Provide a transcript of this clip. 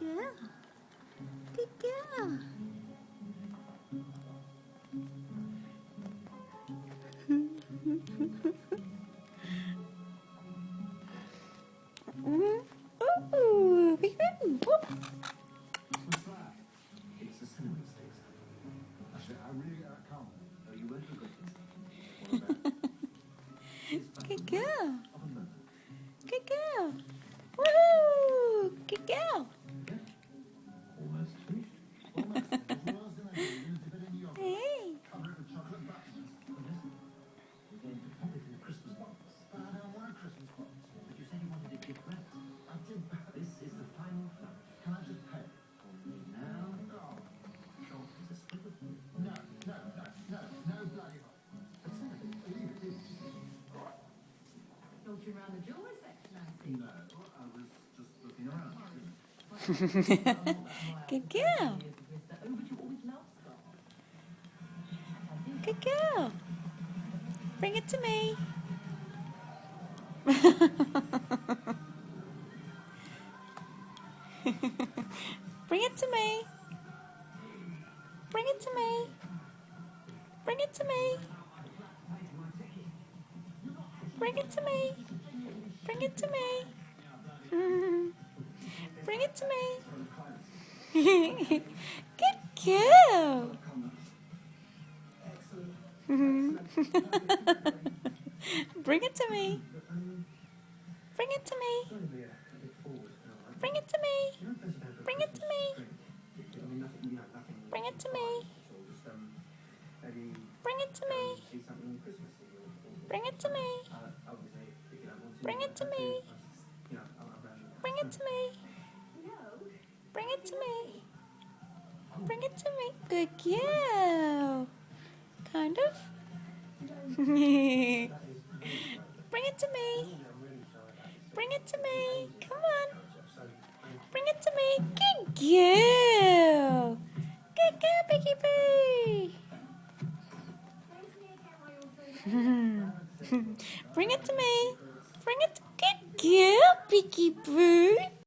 girl. Good girl. Ooh, big man. What's that? It's the cinnamon sticks. Actually, I really can't. Oh, you won't regret it. What about? Good girl. Of a moment. Good girl. Woohoo! Good girl. Okay. Almost finished. Almost. What was I going to do? You're going to dip it in the yogurt. Hey. Cover it with chocolate buttons. Well, listen. You're going to pop it in a Christmas box. But I don't want a Christmas box. But you said you wanted a gift wrapped. I did. This is the final fun. Can I just pay? Only now. Oh. Sure. There's a split of you. No bloody hell. That's it. Leave it. Filtering around the jewelry section, I see. No, I was just looking around. Good girl. Oh, but you always love Scott. Good girl. Bring it to me. Bring it to me. Bring it to me. Bring it to me. Bring it to me. Bring it to me. Bring it to me. Good girl. Bring it to me. Bring it to me. Bring it to me. Bring it to me. Bring it to me. Bring it to me. Bring it to me. Bring it to me. Bring it to me. Bring it to me. Bring it to me. Good girl. Kind of. Bring it to me. Bring it to me. Come on. Bring it to me. Good girl. Good girl, Picky Boo. Bring it to me. Bring it. Good girl, Picky Boo.